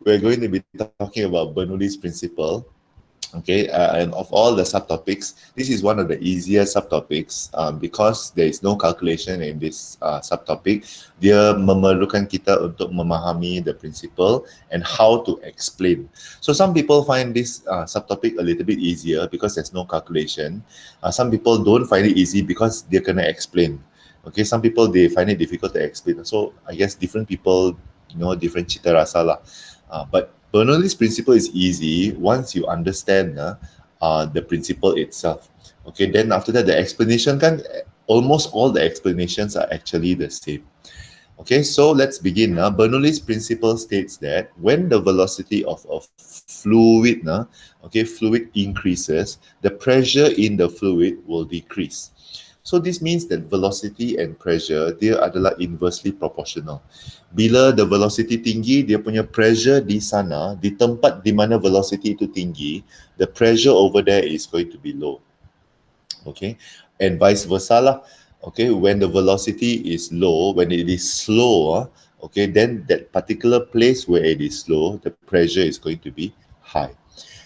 we're going to be talking about Bernoulli's principle. Okay, and of all the subtopics, this is one of the easier subtopics because there is no calculation in this subtopic. Dia memerlukan kita untuk memahami the principle and how to explain. So some people find this subtopic a little bit easier because there's no calculation. Some people don't find it easy because they're gonna explain. Okay, some people they find it difficult to explain. So I guess different people, you know, different cita rasa lah. But Bernoulli's principle is easy once you understand the principle itself. Okay, then after that, the explanation kan, almost all the explanations are actually the same. Okay, so let's begin. Bernoulli's principle states that when the velocity of a fluid, fluid increases, the pressure in the fluid will decrease. So this means that velocity and pressure dia adalah inversely proportional. Bila the velocity tinggi, dia punya pressure di sana, di tempat di mana velocity itu tinggi, the pressure over there is going to be low. Okay, and vice versa lah. Okay, when the velocity is low, when it is slow, okay, then that particular place where it is slow, the pressure is going to be high.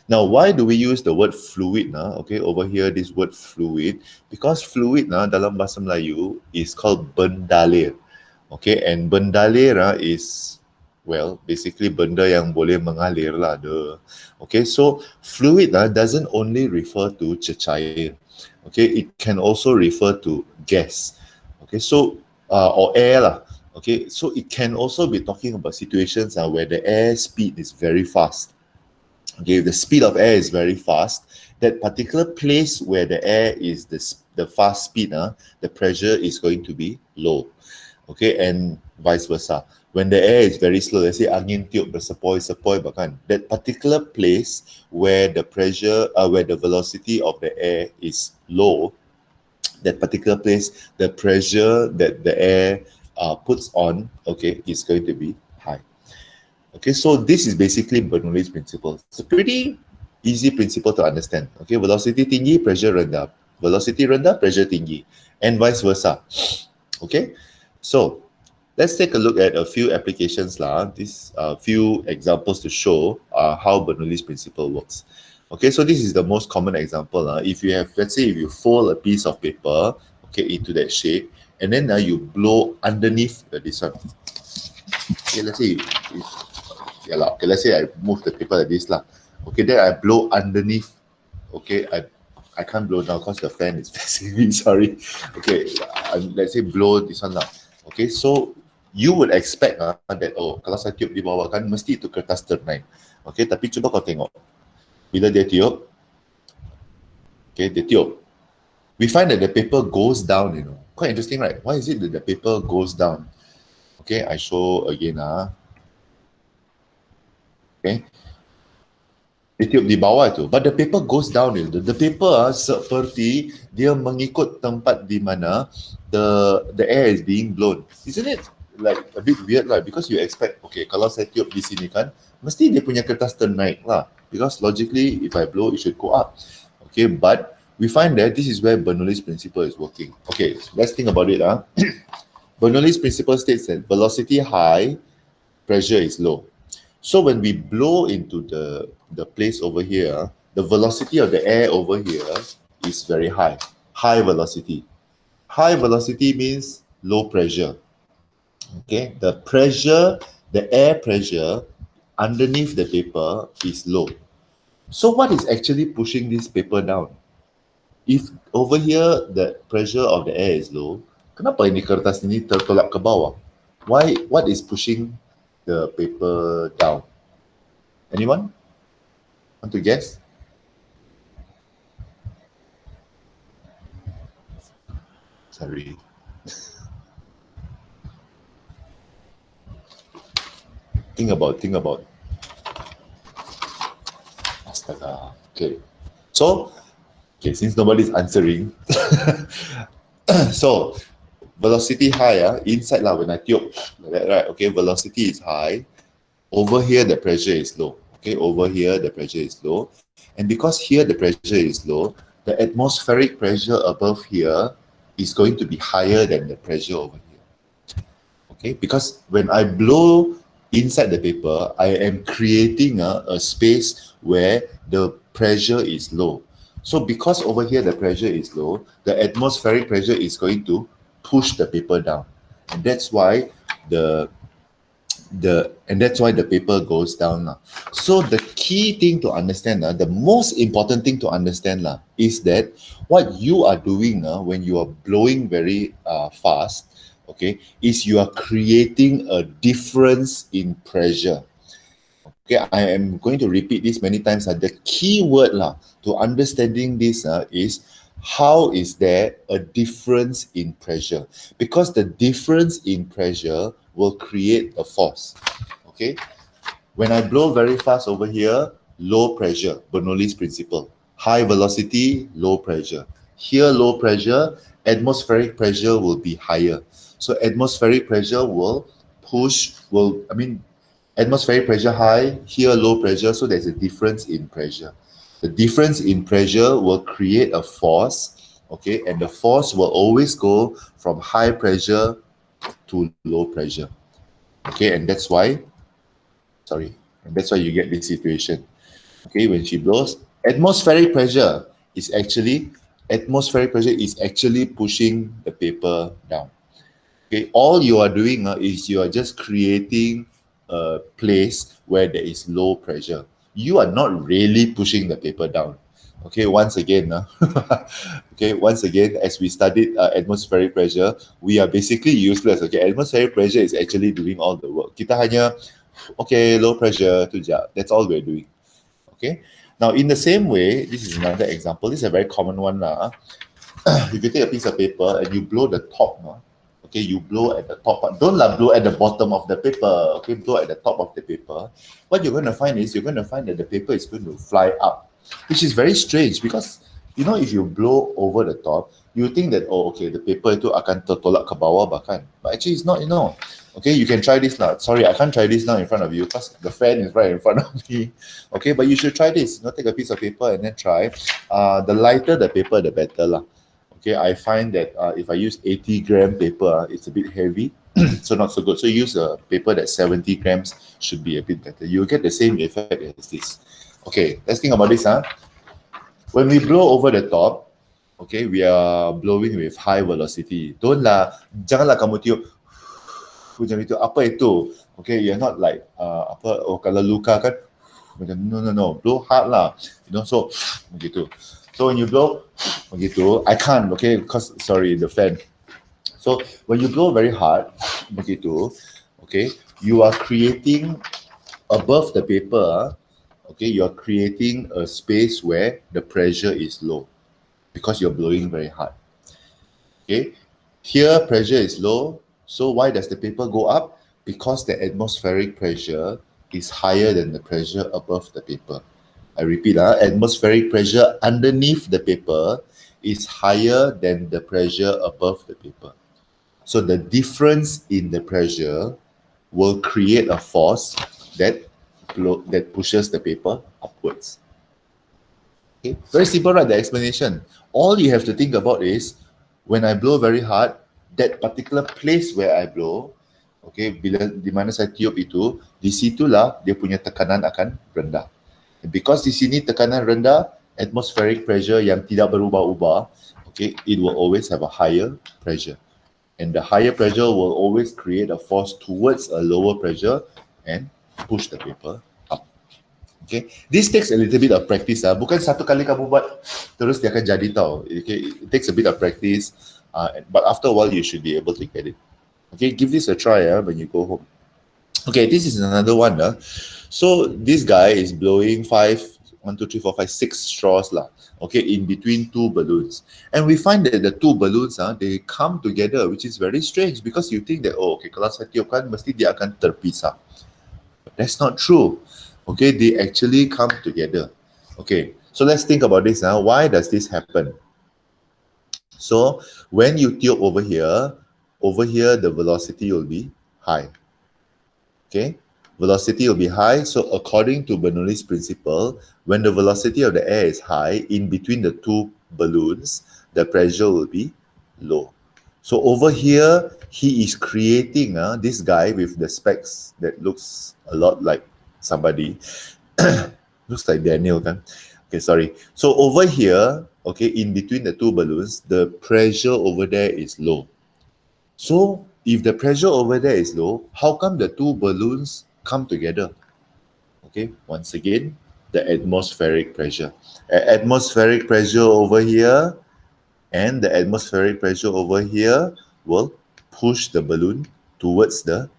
Now, why do we use the word fluid? Okay, over here, this word fluid, because fluid dalam bahasa Melayu is called bendalir. Okay, and bendalir is, well, basically benda yang boleh mengalir lah. Okay, so fluid doesn't only refer to cecair. Okay, it can also refer to gas. Okay, so or air lah. Okay, so it can also be talking about situations where the air speed is very fast. Okay, the speed of air is very fast. That particular place where the air is the fast speed, the pressure is going to be low. Okay, and vice versa. When the air is very slow, let's say angin tiup bersepoi-sepoi bahkan, that particular place where the pressure, where the velocity of the air is low, that particular place, the pressure that the air puts on, okay, is going to be high. Okay, so this is basically Bernoulli's principle. It's a pretty easy principle to understand. Okay, velocity tinggi, pressure rendah. Velocity rendah, pressure tinggi. And vice versa. Okay, so let's take a look at a few applications lah. These few examples to show how Bernoulli's principle works. Okay, so this is the most common example. If you have, let's say if you fold a piece of paper, okay, into that shape, and then you blow underneath this one. Okay, let's say okay, let's say I move the paper like this lah. Okay, then I blow underneath. Okay, I can't blow now because the fan is facing me, sorry. Okay, let's say blow this one lah. Okay, so you would expect that, oh, kalau saya tiup di bawah kan, mesti itu kertas ternaik. Okay, tapi cuba kau tengok. Bila dia tiup, okay, dia tiup. We find that the paper goes down, you know. Quite interesting, right? Why is it that the paper goes down? Okay, I show again. Okay, dia tiup di bawah itu, but the paper goes down. The paper seperti dia mengikut tempat di mana the air is being blown. Isn't it like a bit weird lah? Because you expect, okay, kalau saya tiup di sini kan, mesti dia punya kertas ternaik lah. Because logically, if I blow, it should go up. Okay, but we find that this is where Bernoulli's principle is working. Okay, let's think about it. Bernoulli's principle states that velocity high, pressure is low. So when we blow into the place over here, the velocity of the air over here is very high, high velocity. High velocity means low pressure. Okay, the pressure, the air pressure underneath the paper is low. So what is actually pushing this paper down? If over here the pressure of the air is low, kenapa ini kertas ini tertolak ke bawah? Why? What is pushing the paper down? Anyone want to guess? Sorry. Think about. Astaga. Okay. So, okay, since nobody's answering, so velocity high, inside lah when I tiup, like that, right? Okay, velocity is high. Over here, the pressure is low. Okay, over here, the pressure is low. And because here the pressure is low, the atmospheric pressure above here is going to be higher than the pressure over here. Okay, because when I blow inside the paper, I am creating a space where the pressure is low. So because over here the pressure is low, the atmospheric pressure is going to push the paper down. And that's why the the paper goes down. So the key thing to understand, the most important thing to understand is that what you are doing when you are blowing very fast, okay, is you are creating a difference in pressure. Okay, I am going to repeat this many times. The key word to understanding this is how is there a difference in pressure? Because the difference in pressure will create a force. Okay, when I blow very fast over here, low pressure, Bernoulli's principle. High velocity, low pressure. Here, low pressure, atmospheric pressure will be higher. So atmospheric pressure will atmospheric pressure high, here low pressure, so there's a difference in pressure. The difference in pressure will create a force, okay, and the force will always go from high pressure to low pressure. Okay, and that's why you get this situation. Okay, when she blows, is actually atmospheric pressure is actually pushing the paper down. Okay, all you are doing is you are just creating a place where there is low pressure. You are not really pushing the paper down. Okay, once again, as we studied atmospheric pressure, we are basically useless. Okay, atmospheric pressure is actually doing all the work. Kita hanya, okay, low pressure tu je. That's all we're doing. Okay, now in the same way, this is another example. This is a very common one. If you take a piece of paper and you blow the top, okay, you blow at the top. Don't blow at the bottom of the paper. Okay, blow at the top of the paper. What you're going to find is that the paper is going to fly up, which is very strange because if you blow over the top, you think that okay, the paper itu akan tertolak ke bawah bahkan, but actually it's not. Okay, you can try this now. Sorry, I can't try this now in front of you because the fan is right in front of me. Okay, but you should try this. Take a piece of paper and then try. The lighter the paper, the better lah. Okay, I find that if I use 80-gram paper, it's a bit heavy, so not so good. So use a paper that's 70 grams, should be a bit better. You'll get the same effect as this. Okay, let's think about this. When we blow over the top, okay, we are blowing with high velocity. Janganlah kamu tiup macam itu. Apa itu? Okay, you're not like kalau luka kan, no, blow hard lah. So begitu. So when you blow, I can't, okay, because, sorry, the fan. So when you blow very hard, okay, you are creating above the paper, okay, you are creating a space where the pressure is low because you're blowing very hard. Okay, here pressure is low. So why does the paper go up? Because the atmospheric pressure is higher than the pressure above the paper. I repeat, atmospheric pressure underneath the paper is higher than the pressure above the paper. So the difference in the pressure will create a force that pushes the paper upwards. Okay, very simple, right? The explanation. All you have to think about is when I blow very hard, that particular place where I blow, okay, di mana saya tiup itu, di situlah dia punya tekanan akan rendah. Because di sini tekanan rendah, atmospheric pressure yang tidak berubah-ubah, okay, it will always have a higher pressure. And the higher pressure will always create a force towards a lower pressure and push the paper up. Okay, this takes a little bit of practice. Bukan satu kali kamu buat, terus dia akan jadi tau. Okay, it takes a bit of practice, but after a while you should be able to get it. Okay, give this a try when you go home. Okay, this is another one. So this guy is blowing 6 straws okay, in between two balloons. And we find that the two balloons, they come together, which is very strange because you think that, oh, okay, kalau saya tiupkan, mesti dia akan terpisah. But that's not true. Okay, they actually come together. Okay, so let's think about this. Why does this happen? So when you tiup over here, the velocity will be high. Okay, velocity will be high. So according to Bernoulli's principle, when the velocity of the air is high, in between the two balloons, the pressure will be low. So over here, he is creating this guy with the specs that looks a lot like somebody. Looks like Daniel, kan? Okay, sorry. So over here, okay, in between the two balloons, the pressure over there is low. So if the pressure over there is low, how come the two balloons come together? Okay, once again, the atmospheric pressure. Atmospheric pressure over here and the atmospheric pressure over here will push the balloon towards the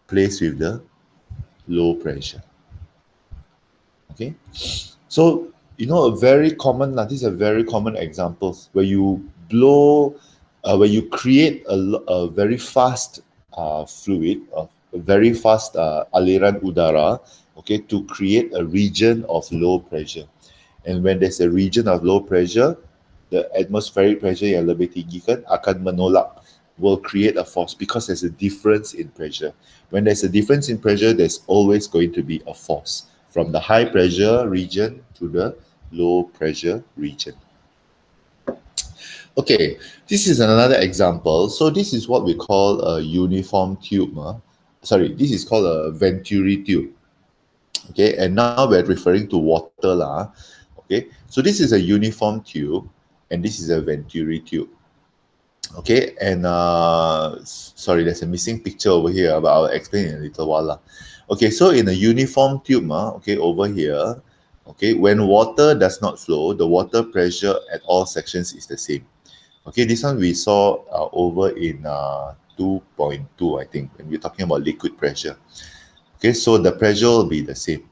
place with the low pressure. Okay, so a very common, these are very common examples where you blow, where you create a very fast fluid, a very fast aliran udara, okay, to create a region of low pressure. And when there's a region of low pressure, the atmospheric pressure yang lebih tinggi kan akan menolak, will create a force because there's a difference in pressure. When there's a difference in pressure, there's always going to be a force from the high pressure region to the low pressure region. Okay, this is another example. So this is what we call a uniform tube. Sorry, this is called a Venturi tube. Okay, and now we're referring to water lah. Okay, so this is a uniform tube and this is a Venturi tube. Okay, and sorry, there's a missing picture over here, but I'll explain in a little while lah. Okay, so in a uniform tube, okay, over here, okay, when water does not flow, the water pressure at all sections is the same. Okay, this one we saw over in 2.2, I think, when we're talking about liquid pressure. Okay, so the pressure will be the same.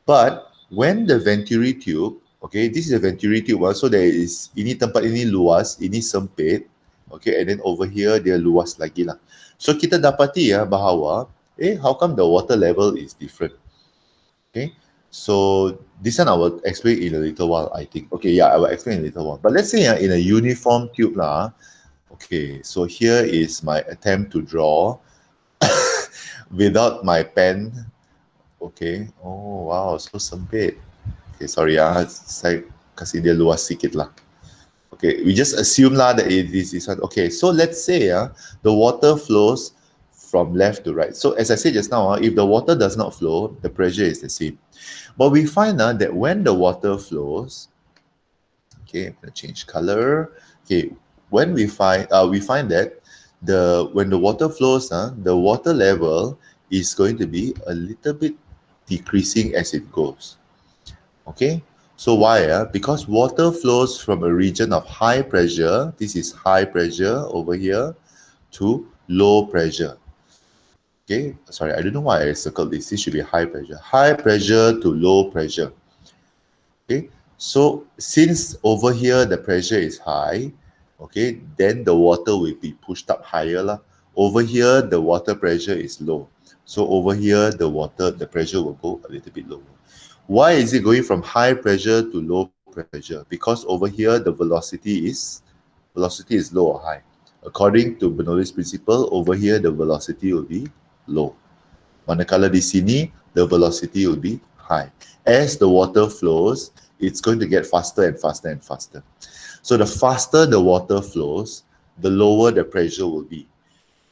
But when the Venturi tube, okay, this is a Venturi tube, so there is, ini tempat ini luas, ini sempit, okay, and then over here dia luas lagi lah. So kita dapati bahawa, how come the water level is different? Okay, so this one I will explain in a little while, I think. Okay, yeah, I will explain in a little while. But let's say in a uniform tube lah, okay, so here is my attempt to draw without my pen. Okay, oh wow, so sempit. Okay, sorry saya kasih dia luas sikit lah. Okay, we just assume lah that it is this one. Okay, so let's say the water flows from left to right. So as I said just now, if the water does not flow, the pressure is the same. But we find that when the water flows, okay, I'm gonna change color. Okay, when we find that when the water flows, the water level is going to be a little bit decreasing as it goes. Okay, so why? Because water flows from a region of high pressure, this is high pressure over here, to low pressure. Okay, sorry, I don't know why I circled this. This should be high pressure. High pressure to low pressure. Okay, so since over here the pressure is high, okay, then the water will be pushed up higher lah. Over here the water pressure is low. So over here, the pressure will go a little bit lower. Why is it going from high pressure to low pressure? Because over here, the velocity is low or high. According to Bernoulli's principle, over here, the velocity will be low. Manakala di sini, the velocity will be high. As the water flows, it's going to get faster and faster and faster. So the faster the water flows, the lower the pressure will be.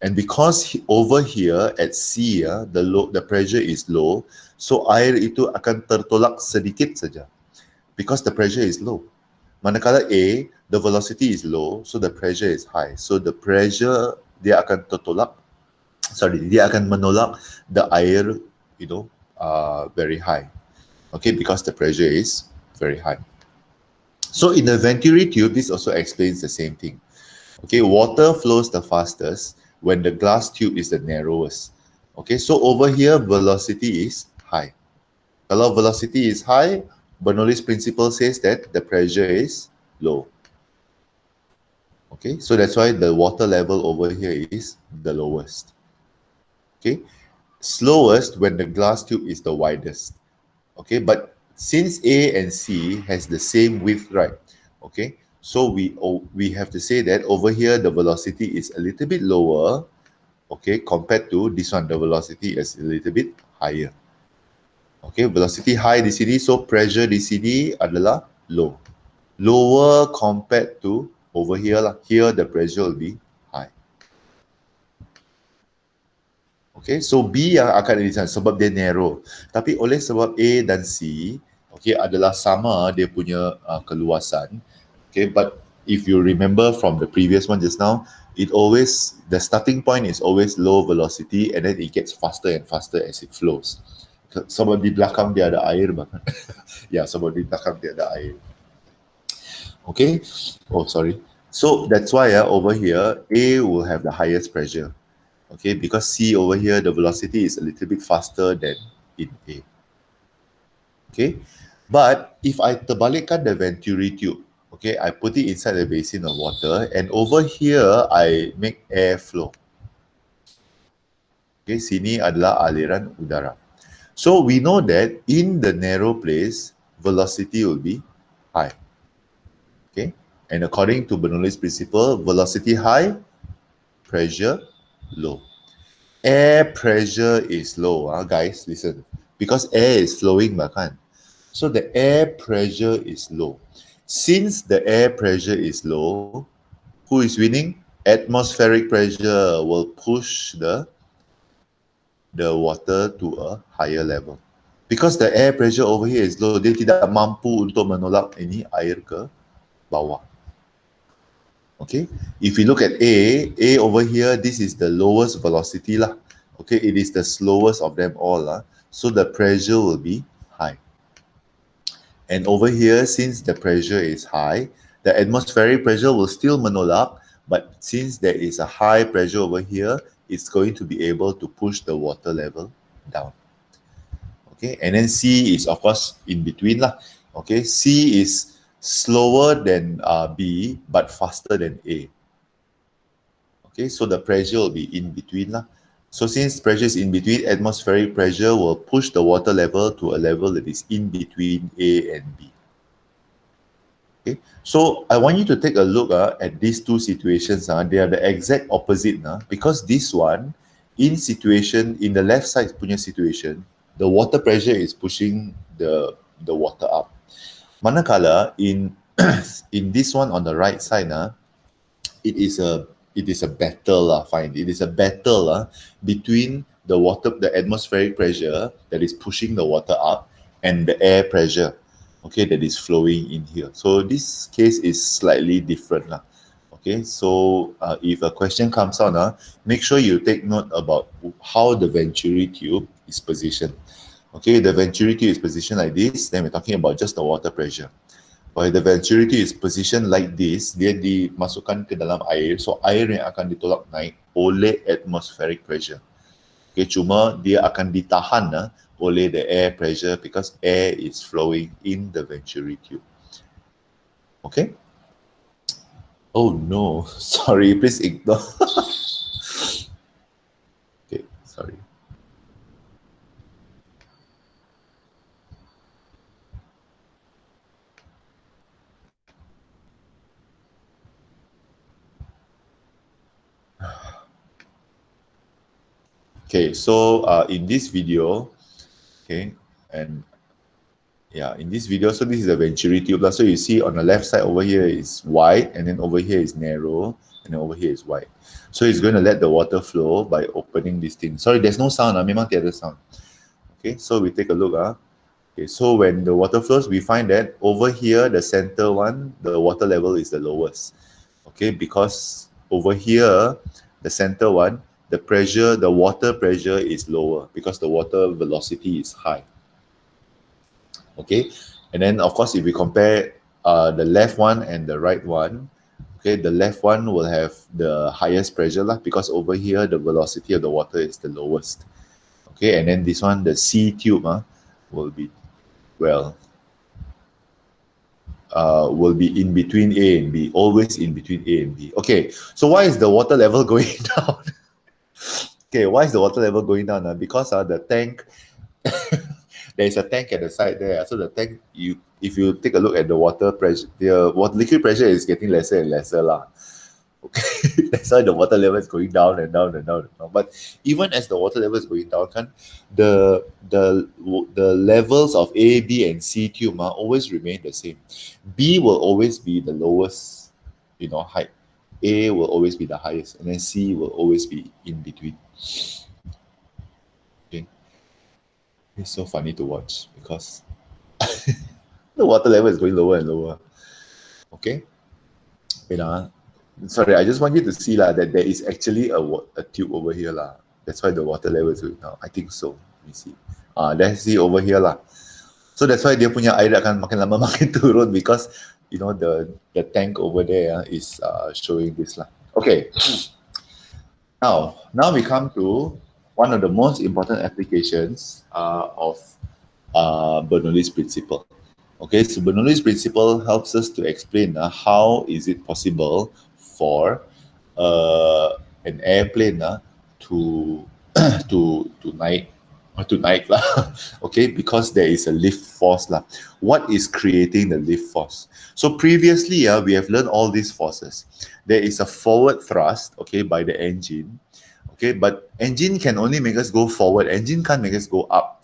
And because over here at C, the pressure is low, so air itu akan tertolak sedikit saja, because the pressure is low. Manakala A, the velocity is low, so the pressure is high. So the pressure dia akan tertolak, dia akan menolak the air, very high. Okay, because the pressure is very high. So in the Venturi tube, this also explains the same thing. Okay, water flows the fastest when the glass tube is the narrowest. Okay, so over here, velocity is high. Kalau velocity is high, Bernoulli's principle says that the pressure is low. Okay, so that's why the water level over here is the lowest. Okay, slowest when the glass tube is the widest. Okay, but since A and C has the same width, right? Okay, so we have to say that over here the velocity is a little bit lower, okay, compared to this one, the velocity is a little bit higher. Okay, velocity high di sini, so pressure di sini adalah low. Lower compared to over here lah. Here the pressure will be high. Okay, so B yang akan ada di sana sebab dia narrow. Tapi oleh sebab A dan C, okay, adalah sama dia punya keluasan. Okay, but if you remember from the previous one just now, the starting point is always low velocity and then it gets faster and faster as it flows. Sebab di belakang dia ada air bahkan. Ya, sebab di belakang dia ada air. Okay, oh sorry. So that's why over here, A will have the highest pressure. Okay, because C over here, the velocity is a little bit faster than in A. Okay, but if I terbalikkan the Venturi tube, okay, I put it inside the basin of water, and over here, I make air flow. Okay, sini adalah aliran udara. So we know that in the narrow place, velocity will be high. Okay, and according to Bernoulli's principle, velocity high, pressure low. Air pressure is low, guys, listen. Because air is flowing, bahkan. So the air pressure is low. Since the air pressure is low, who is winning? Atmospheric pressure will push the water to a higher level. Because the air pressure over here is low, dia tidak mampu untuk menolak ini air ke bawah. Okay, if you look at A over here, this is the lowest velocity lah. Okay, it is the slowest of them all lah. So the pressure will be high. And over here, since the pressure is high, the atmospheric pressure will still menolak, but since there is a high pressure over here, it's going to be able to push the water level down. Okay, and then C is of course in between lah. Okay, C is slower than B, but faster than A. Okay, so the pressure will be in between lah. So since pressure is in between, atmospheric pressure will push the water level to a level that is in between A and B. Okay, so I want you to take a look at these two situations. They are the exact opposite because this one, in the left side punya situation, the water pressure is pushing the water up. Manakala in in this one on the right side, it is a battle, fine. It is a battle between the atmospheric pressure that is pushing the water up and the air pressure, okay, that is flowing in here. So this case is slightly different. Okay, so if a question comes out, make sure you take note about how the Venturi tube is positioned. Okay, the Venturi tube is positioned like this, then we're talking about just the water pressure. While the Venturi tube is positioned like this, dia dimasukkan ke dalam air, so air yang akan ditolak naik oleh atmospheric pressure. Okay, cuma dia akan ditahan oleh the air pressure because air is flowing in the Venturi tube. Okay? Oh no, sorry, please ignore. Okay, sorry. Okay, so in this video, okay, and yeah, in this video, so this is a Venturi tube. So you see on the left side over here is wide, and then over here is narrow, and then over here is wide. So it's going to let the water flow by opening this thing. Sorry, there's no sound. Memang tiada sound. Okay, so we take a look. Okay, so when the water flows, we find that over here, the center one, the water level is the lowest. Okay, because over here, the center one, the water pressure is lower because the water velocity is high. Okay, and then of course, if we compare the left one and the right one, okay, the left one will have the highest pressure because over here, the velocity of the water is the lowest. Okay, and then this one, the C tube will be, well, will be in between A and B, always in between A and B. Okay, so why is the water level going down? Okay, why is the water level going down? Because the tank, there is a tank at the side there. So the tank, if you take a look at the water pressure, the liquid pressure is getting lesser and lesser lah. Okay, that's why the water level is going down and down and down and down. But even as the water level is going down, the levels of A, B, and C tube always remain the same. B will always be the lowest, height. A will always be the highest, and then C will always be in between. It's so funny to watch because the water level is going lower and lower. Okay, wait sorry, I just want you to see lah that there is actually a tube over here lah. That's why the water level is going down. I think so. Let me see. Let's see over here lah. So that's why dia punya air akan makin lama makin turun because you know the tank over there is showing this lah. Okay. Now we come to one of the most important applications of Bernoulli's principle. Okay, so Bernoulli's principle helps us to explain how is it possible for an airplane to naik lah. Okay, because there is a lift force lah. What is creating the lift force? So previously we have learned all these forces. There is a forward thrust, okay, by the engine. Okay, but engine can only make us go forward. Engine can't make us go up.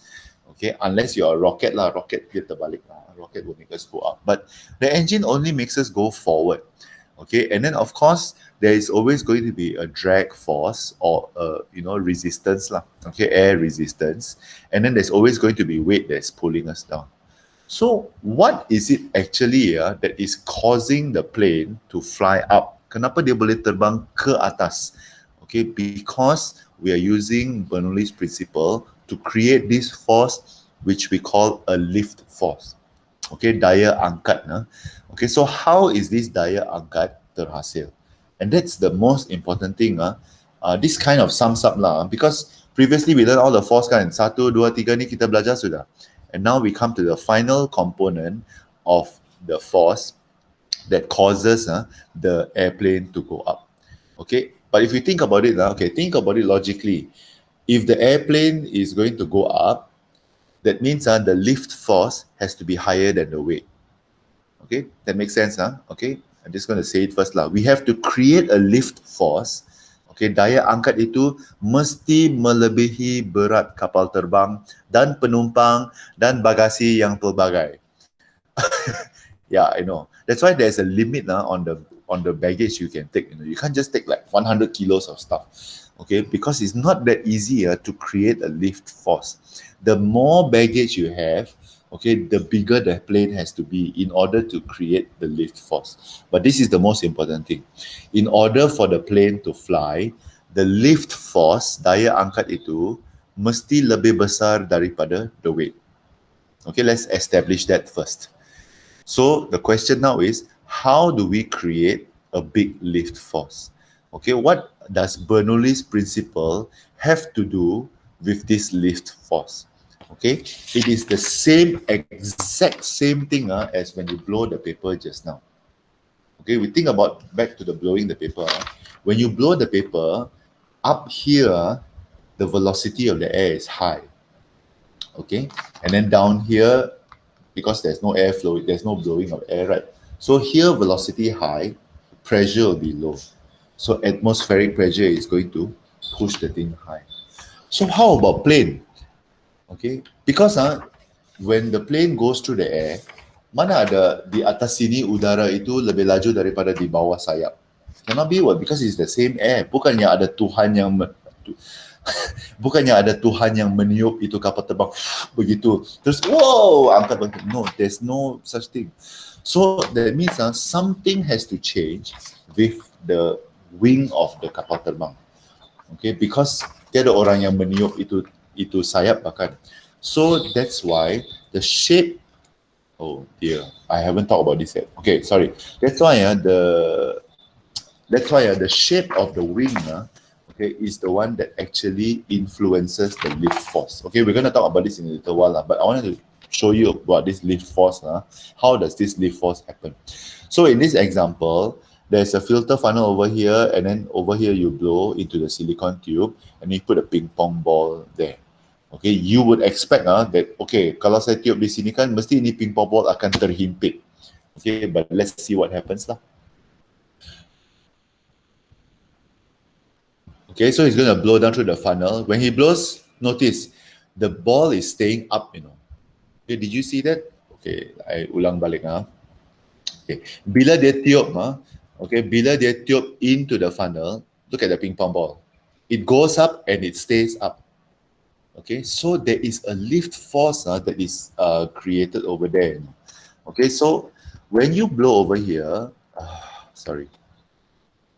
Okay, unless you're a rocket lah. Rocket dia terbalik lah. Rocket will make us go up. But the engine only makes us go forward. Okay, and then of course there is always going to be a drag force or resistance lah. Okay, air resistance, and then there's always going to be weight that's pulling us down. So what is it actually that is causing the plane to fly up? Kenapa dia boleh terbang ke atas? Okay, because we are using Bernoulli's principle to create this force which we call a lift force. Okay, daya angkat. Okay, so how is this daya angkat terhasil? And that's the most important thing. This kind of sums up lah, because previously we learned all the force kan. 1, 2, 3 ni kita belajar sudah. And now we come to the final component of the force that causes the airplane to go up. Okay, but if you think about it, think about it logically. If the airplane is going to go up, that means the lift force has to be higher than the weight. Okay, that makes sense, Okay, I'm just going to say it first lah. We have to create a lift force. Okay, daya angkat itu mesti melebihi berat kapal terbang dan penumpang dan bagasi yang pelbagai. Yeah, I know. That's why there's a limit on the baggage you can take. You can't just take like 100 kilos of stuff. Okay, because it's not that easy to create a lift force. The more baggage you have, okay, the bigger the plane has to be in order to create the lift force. But this is the most important thing. In order for the plane to fly, the lift force, daya angkat itu, mesti lebih besar daripada the weight. Okay, let's establish that first. So the question now is, how do we create a big lift force? Okay, what does Bernoulli's principle have to do with this lift force? Okay, it is the exact same thing as when you blow the paper just now. Okay, we think about back to the blowing the paper. When you blow the paper, up here, the velocity of the air is high. Okay, and then down here, because there's no airflow, there's no blowing of air, right? So here, velocity high, pressure will be low. So atmospheric pressure is going to push the thing high. So how about plane? Okay, because when the plane goes through the air, mana ada di atas sini udara itu lebih laju daripada di bawah sayap? Cannot be what? Because it's the same air. Bukannya ada Tuhan yang meniup itu kapal terbang begitu. Terus wow, angkat bangkit. No, there's no such thing. So that means something has to change with the wing of the kapal terbang. Okay, because tiada orang yang meniup itu sayap bahkan. So that's why the shape. Oh dear, I haven't talked about this yet. Okay, sorry. That's why the shape of the wing okay, is the one that actually influences the lift force. Okay, we're going to talk about this in a little while, but I wanted to show you about this lift force. How does this lift force happen? So in this example, there's a filter funnel over here, and then over here you blow into the silicone tube, and you put a ping pong ball there. Okay, you would expect that, okay, kalau saya tiup di sini kan, mesti ini ping pong ball akan terhimpit. Okay, but let's see what happens lah. Okay, so he's going to blow down through the funnel. When he blows, notice the ball is staying up, Okay, did you see that? Okay, I ulang balik. Okay, bila dia tiup, okay, bila dia tiup into the funnel, look at the ping pong ball. It goes up and it stays up. Okay, so there is a lift force that is created over there. Okay, so when you blow over here, sorry,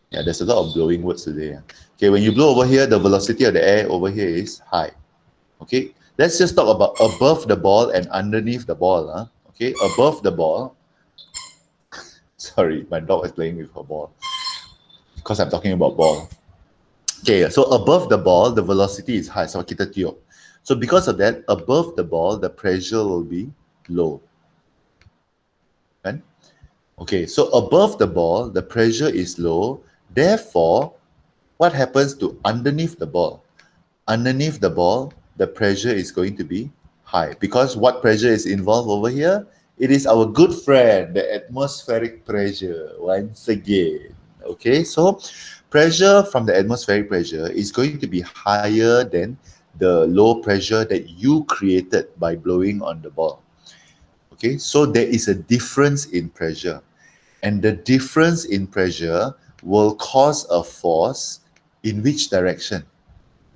yeah, there's a lot of blowing words today. Okay, when you blow over here, the velocity of the air over here is high. Okay, let's just talk about above the ball and underneath the ball. Okay, above the ball. Sorry, my dog is playing with her ball because I'm talking about ball. Okay, so above the ball, the velocity is high. So kita tiup. So because of that, above the ball, the pressure will be low. Right? Okay, so above the ball, the pressure is low. Therefore, what happens to underneath the ball? Underneath the ball, the pressure is going to be high. Because what pressure is involved over here? It is our good friend, the atmospheric pressure, once again. Okay, so pressure from the atmospheric pressure is going to be higher than the low pressure that you created by blowing on the ball. Okay, so there is a difference in pressure. And the difference in pressure will cause a force in which direction?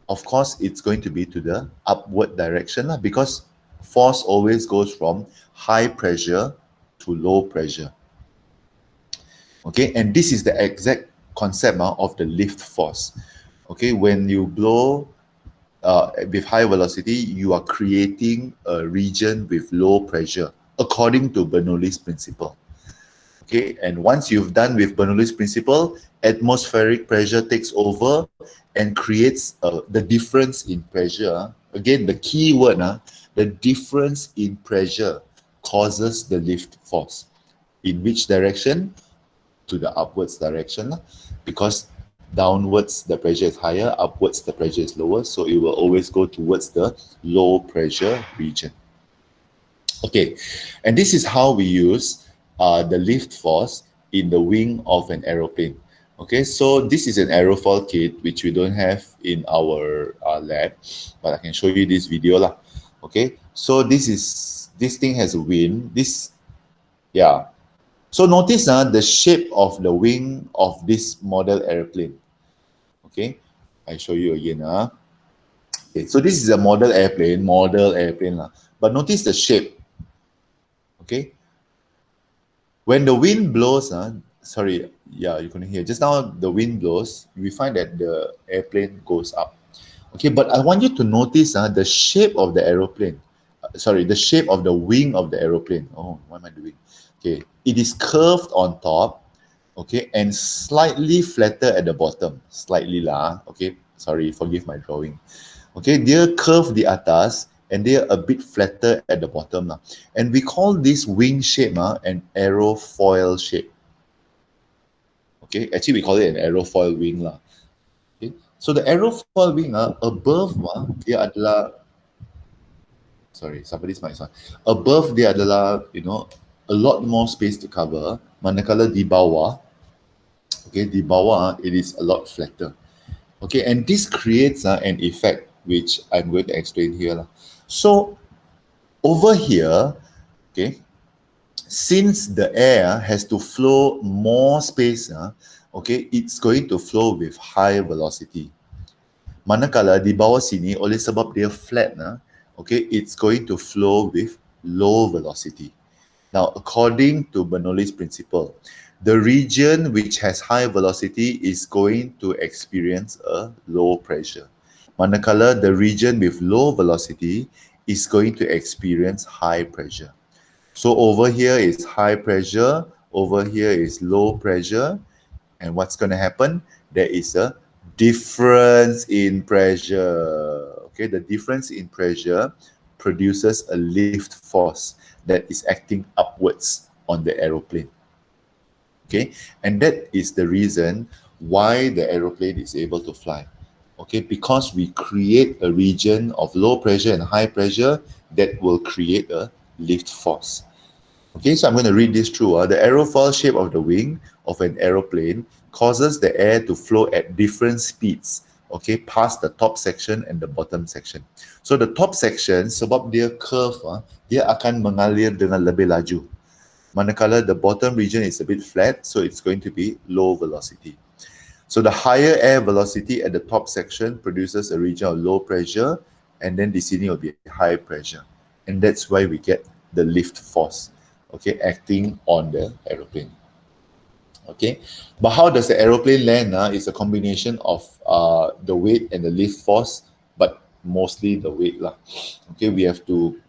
Of course, it's going to be to the upward direction because force always goes from high pressure to low pressure. Okay, and this is the exact concept of the lift force. Okay, when you blow with high velocity, you are creating a region with low pressure according to Bernoulli's principle. Okay, and once you've done with Bernoulli's principle, atmospheric pressure takes over and creates the difference in pressure. Again, the key word, the difference in pressure causes the lift force. In which direction? To the upwards direction, because downwards the pressure is higher, upwards the pressure is lower, so it will always go towards the low pressure region. Okay, and this is how we use the lift force in the wing of an aeroplane. Okay, so this is an aerofoil kit which we don't have in our lab, but I can show you this video lah. Okay, so this thing has a wing. Yeah. So notice the shape of the wing of this model airplane. Okay, I show you again. Okay, so this is a model airplane lah. But notice the shape. Okay, when the wind blows, sorry, yeah, you couldn't hear. Just now the wind blows, we find that the airplane goes up. Okay, but I want you to notice the shape of the aeroplane. Sorry, the shape of the wing of the aeroplane. Oh, what am I doing? Okay, it is curved on top, okay, and slightly flatter at the bottom. Slightly lah, okay. Sorry, forgive my drawing. Okay, dia curve di atas and they're a bit flatter at the bottom lah. And we call this wing shape an aerofoil shape. Okay, actually we call it an aerofoil wing lah. Okay, so the aerofoil wing above dia adalah, sorry, somebody's mic on. Above dia adalah, a lot more space to cover. Manakala di bawah, okay, di bawah it is a lot flatter. Okay, and this creates an effect which I'm going to explain here. So over here, okay, since the air has to flow more space, okay, it's going to flow with high velocity. Manakala di bawah sini, oleh sebab dia flat, okay, it's going to flow with low velocity. Now, according to Bernoulli's principle, the region which has high velocity is going to experience a low pressure. Manakala the region with low velocity is going to experience high pressure. So over here is high pressure, over here is low pressure, and what's going to happen? There is a difference in pressure. Okay, the difference in pressure produces a lift force that is acting upwards on the aeroplane. Okay, and that is the reason why the aeroplane is able to fly. Okay, because we create a region of low pressure and high pressure that will create a lift force. Okay, so I'm going to read this through. The aerofoil shape of the wing of an aeroplane causes the air to flow at different speeds, okay, past the top section and the bottom section. So the top section, sebab dia curve, dia akan mengalir dengan lebih laju. Manakala the bottom region is a bit flat, so it's going to be low velocity. So the higher air velocity at the top section produces a region of low pressure, and then di sini will be high pressure, and that's why we get the lift force, okay, acting on the aeroplane. Okay, but how does the aeroplane land? It's a combination of the weight and the lift force, but mostly the weight lah. Okay, we have to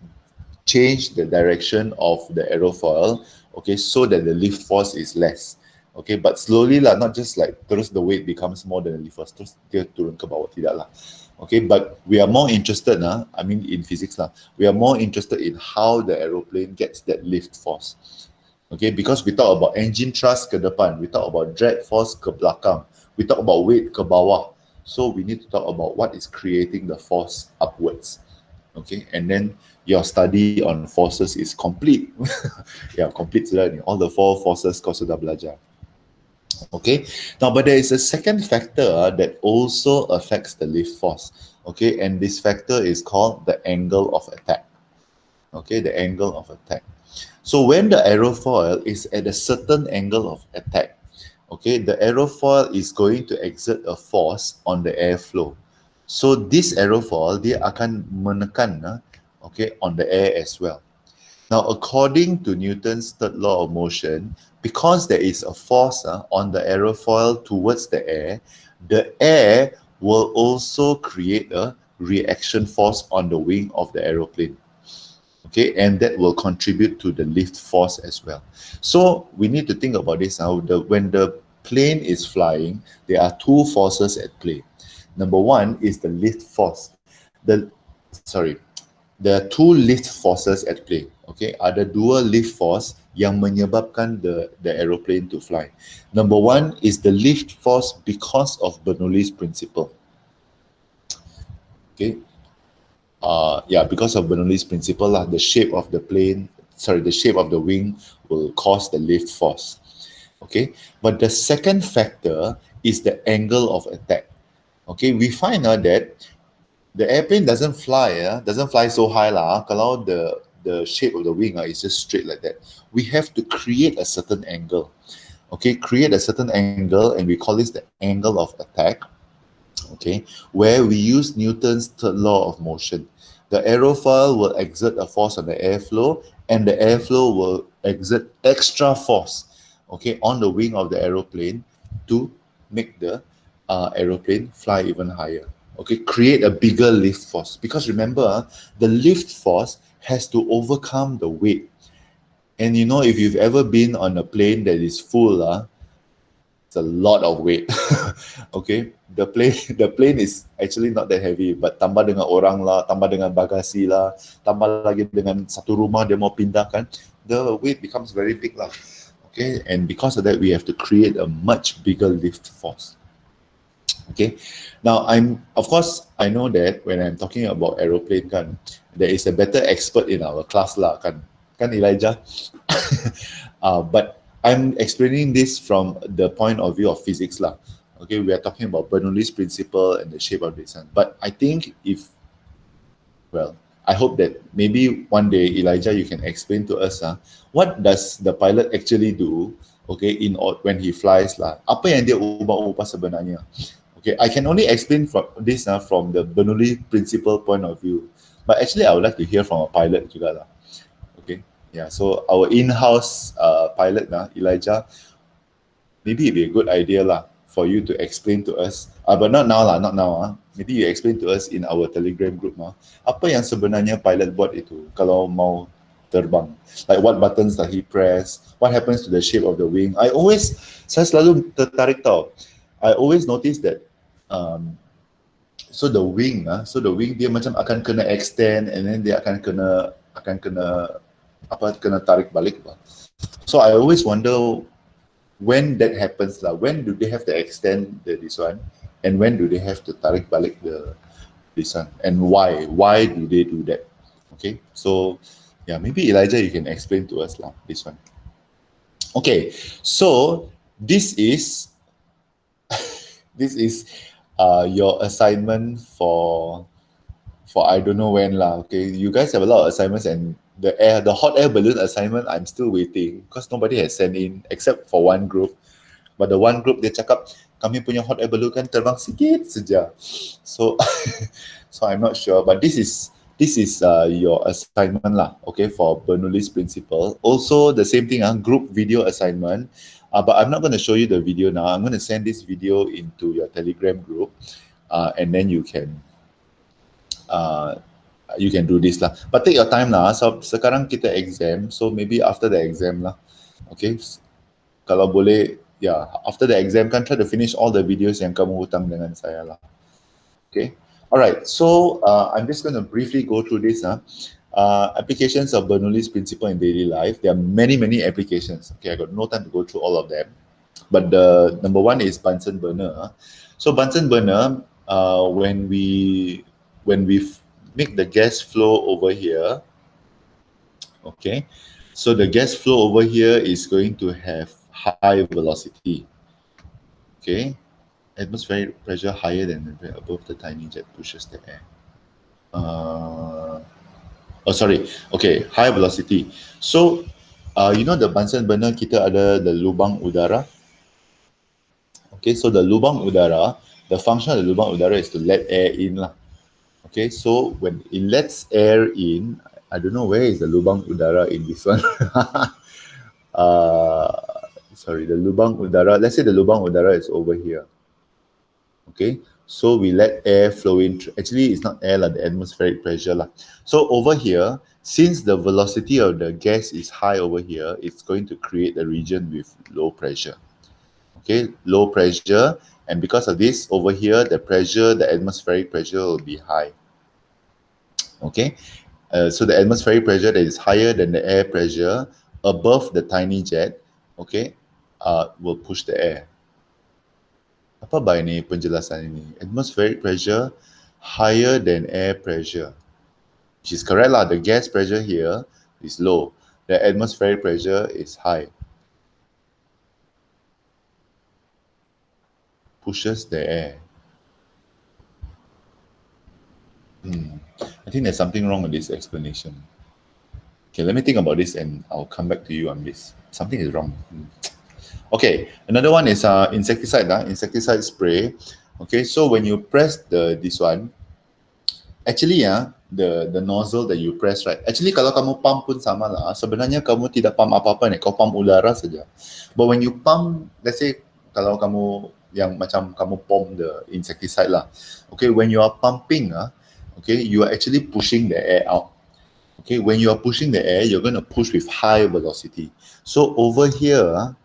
change the direction of the aerofoil, okay, so that the lift force is less. Okay, but slowly lah, not just like terus the weight becomes more than the lift force, terus dia turun ke bawah, tidak lah. Okay, but we are more interested, I mean in physics lah, we are more interested in how the aeroplane gets that lift force. Okay, because we talk about engine thrust ke depan, we talk about drag force ke belakang, we talk about weight ke bawah. So we need to talk about what is creating the force upwards. Okay, and then your study on forces is complete. Yeah, complete sudah ni. All the 4 forces kau sudah belajar. Okay, now but there is a second factor that also affects the lift force. Okay, and this factor is called the angle of attack. Okay, the angle of attack. So when the aerofoil is at a certain angle of attack, okay, the aerofoil is going to exert a force on the airflow. So this aerofoil, dia akan menekan, okay, on the air as well. Now, according to Newton's third law of motion, because there is a force on the aerofoil towards the air will also create a reaction force on the wing of the aeroplane. Okay, and that will contribute to the lift force as well. So we need to think about this now. When the plane is flying, there are 2 forces at play. Number 1 is the lift force. There are 2 lift forces at play. Okay, ada 2 lift force yang menyebabkan the aeroplane to fly. Number 1 is the lift force because of Bernoulli's principle. Okay, because of Bernoulli's principle lah, the shape of the wing will cause the lift force. Okay, but the second factor is the angle of attack. Okay, we find that the airplane doesn't fly so high lah. Kalau the shape of the wing is just straight like that, we have to create a certain angle. Okay, create a certain angle, and we call this the angle of attack. Okay, where we use Newton's third law of motion. The aerofoil will exert a force on the airflow, and the airflow will exert extra force, okay, on the wing of the aeroplane to make the aeroplane fly even higher. Okay, create a bigger lift force. Because remember, the lift force has to overcome the weight. And you know, if you've ever been on a plane that is full, it's a lot of weight. Okay, the plane is actually not that heavy, but tambah dengan orang lah, tambah dengan bagasi lah, tambah lagi dengan satu rumah dia mau pindahkan, the weight becomes very big lah. Okay, and because of that, we have to create a much bigger lift force. Okay, now I know that when I'm talking about aeroplane kan, there is a better expert in our class lah kan Elijah. But I'm explaining this from the point of view of physics lah. Okay, we are talking about Bernoulli's principle and the shape of the sun. But I think I hope that maybe one day, Elijah, you can explain to us what does the pilot actually do, okay, when he flies lah. Apa yang dia ubah-ubah sebenarnya? Okay, I can only explain from the Bernoulli principle point of view. But actually, I would like to hear from a pilot juga lah. Okay, yeah. So our in-house pilot Elijah, maybe it'd be a good idea lah for you to explain to us. But not now lah, not now. Maybe you explain to us in our Telegram group apa yang sebenarnya pilot buat itu kalau mau terbang. Like what buttons that he press, what happens to the shape of the wing. Saya selalu tertarik tau. I always notice that so the wing dia macam akan kena extend, and then dia akan kena tarik balik lah. So I always wonder when that happens lah. When do they have to extend this one, and when do they have to tarik balik this one, and why do they do that? Okay, so yeah, maybe Elijah, you can explain to us lah this one. Okay, so this is your assignment for I don't know when lah. Okay, you guys have a lot of assignments, and the hot air balloon assignment, I'm still waiting because nobody has sent in except for one group. But the one group, dia cakap kami punya hot air balloon kan terbang sikit saja. So so I'm not sure, but this is your assignment lah, okay, for Bernoulli's principle. Also the same thing, group video assignment. But I'm not going to show you the video now. I'm going to send this video into your Telegram group, and then uh, you can do this lah. But take your time lah. So sekarang kita exam, so maybe after the exam lah. Okay, kalau boleh, yeah, after the exam kan try to finish all the videos yang kamu hutang dengan saya lah. Okay. All right. So I'm just going to briefly go through this. Applications of Bernoulli's principle in daily life. There are many, many applications. Okay, I got no time to go through all of them. But the number one is Bunsen burner. So Bunsen burner, when we make the gas flow over here, okay, so the gas flow over here is going to have high velocity. Okay, atmospheric pressure higher than above the tiny jet pushes the air. Okay, high velocity. So, you know the Bunsen burner kita ada the lubang udara. Okay, so the lubang udara, the function of the lubang udara is to let air in lah. Okay, so when it lets air in, I don't know where is the lubang udara in this one. Sorry, the lubang udara, let's say the lubang udara is over here. Okay, so we let air flow in. Actually, it's not air, the atmospheric pressure lah. So over here, since the velocity of the gas is high over here, it's going to create a region with low pressure. Okay, low pressure, and because of this, over here, the pressure, the atmospheric pressure will be high. Okay, so the atmospheric pressure that is higher than the air pressure above the tiny jet, okay, will push the air. Apa ba ini penjelasan ini? Atmospheric pressure higher than air pressure, which is correct lah. The gas pressure here is low. The atmospheric pressure is high. Pushes the air. I think there's something wrong with this explanation. Okay, let me think about this and I'll come back to you on this. Something is wrong. Okay, another one is insecticide, insecticide spray. Okay, so when you press this one, actually the nozzle that you press, right? Actually kalau kamu pump pun sama lah. Sebenarnya kamu tidak pump apa-apa nih, kau pump udara saja. But when you pump, let's say kalau kamu yang macam kamu pump the insecticide lah. Okay, when you are pumping, okay, you are actually pushing the air out. Okay, when you are pushing the air, you're going to push with high velocity. So over here,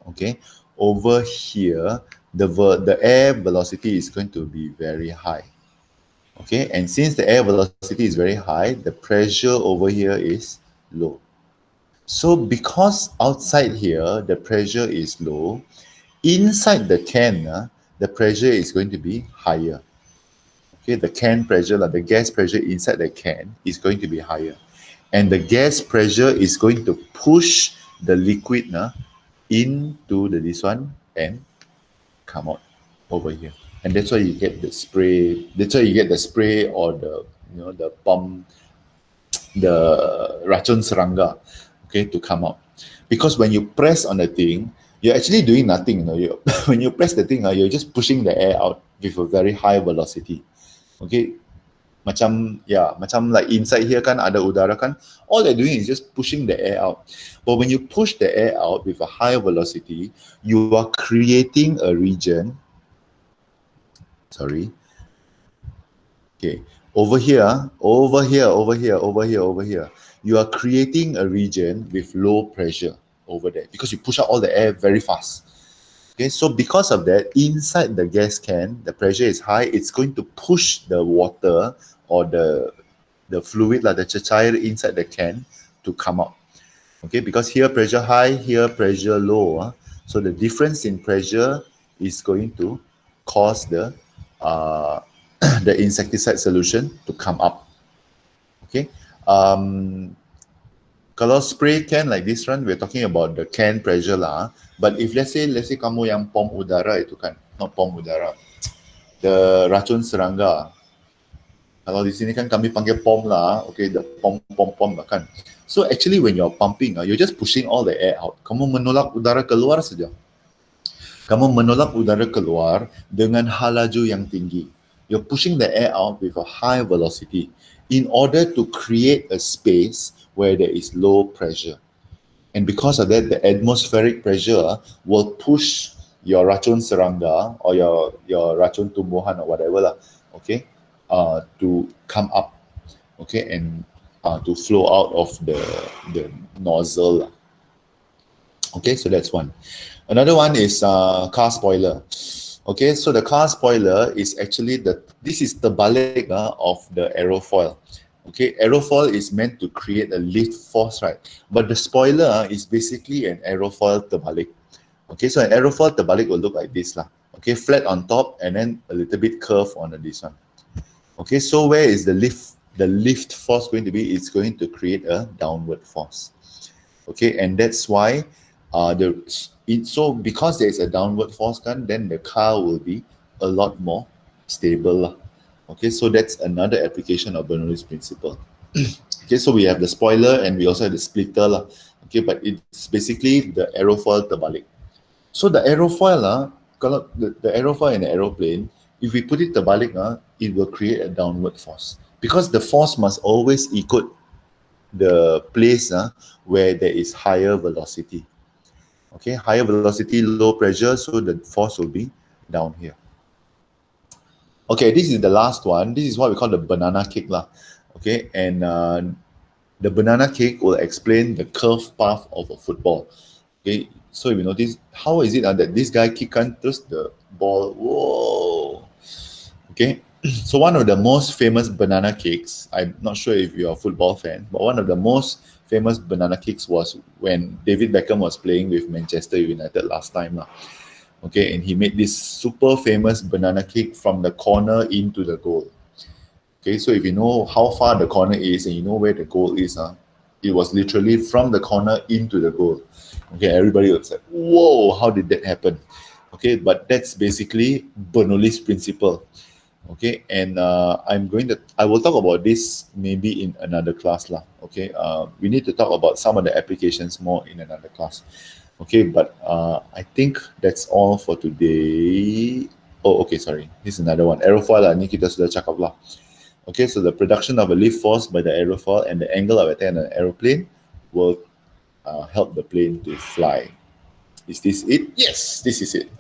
okay, over here, the air velocity is going to be very high. Okay, and since the air velocity is very high, the pressure over here is low. So because outside here, the pressure is low, inside the can, the pressure is going to be higher. Okay, the can pressure, the gas pressure inside the can is going to be higher. And the gas pressure is going to push the liquid into this one and come out over here. And that's why you get the spray. That's why you get the spray or the the pump, the racun serangga, okay, to come out. Because when you press on the thing, you're actually doing nothing. When you press the thing, you're just pushing the air out with a very high velocity. Okay, macam like inside here kan ada udara kan, all they're doing is just pushing the air out. But when you push the air out with a high velocity, you are creating a region. Sorry. Okay, over here, you are creating a region with low pressure over there because you push out all the air very fast. Okay, so because of that, inside the gas can, the pressure is high. It's going to push the water or the fluid, like the cecair inside the can, to come out. Okay, because here pressure high, here pressure low. So the difference in pressure is going to cause the insecticide solution to come up. Okay. Kalau spray can like this one, we're talking about the can pressure lah. But if let's say kamu yang pom udara itu kan, not pom udara, the racun serangga. Kalau di sini kan kami panggil pom lah, okay, the pom lah kan. So actually when you're pumping, you're just pushing all the air out. Kamu menolak udara keluar saja. Kamu menolak udara keluar dengan laju yang tinggi. You're pushing the air out with a high velocity in order to create a space where there is low pressure. And because of that, the atmospheric pressure will push your racun serangga or your racun tumbuhan or whatever lah, okay, to come up, okay, and to flow out of the nozzle lah. Okay, so that's one. Another one is car spoiler. Okay, so the car spoiler is actually this is the balik of the aerofoil. Okay, aerofoil is meant to create a lift force, right? But the spoiler is basically an aerofoil terbalik. Okay, so an aerofoil terbalik will look like this lah. Okay, flat on top and then a little bit curved on this one. Okay, so where is the lift force going to be? It's going to create a downward force. Okay, and that's why so because there is a downward force, then the car will be a lot more stable. Okay, so that's another application of Bernoulli's principle. Okay, so we have the spoiler and we also have the splitter. Okay, but it's basically the aerofoil terbalik. So the aerofoil, the aerofoil in the aeroplane, if we put it terbalik, it will create a downward force. Because the force must always equal the place where there is higher velocity. Okay, higher velocity, low pressure, so the force will be down here. Okay, this is the last one. This is what we call the banana cake lah. Okay, and the banana cake will explain the curved path of a football. Okay, so if you notice, how is it that this guy kickan terus the ball? Whoa. Okay, so one of the most famous banana cakes, I'm not sure if you're a football fan, but one of the most famous banana kicks was when David Beckham was playing with Manchester United last time. Okay, and he made this super famous banana kick from the corner into the goal. Okay, so if you know how far the corner is and you know where the goal is, it was literally from the corner into the goal. Okay, everybody was like, whoa, how did that happen? Okay, but that's basically Bernoulli's principle. Okay, and I will talk about this maybe in another class lah. Okay, we need to talk about some of the applications more in another class. Okay, but I think that's all for today. Oh, okay, sorry. This is another one. Aerofoil lah, ni kita sudah cakap lah. Okay, so the production of a lift force by the aerofoil and the angle of attack on an aeroplane will help the plane to fly. Is this it? Yes, this is it.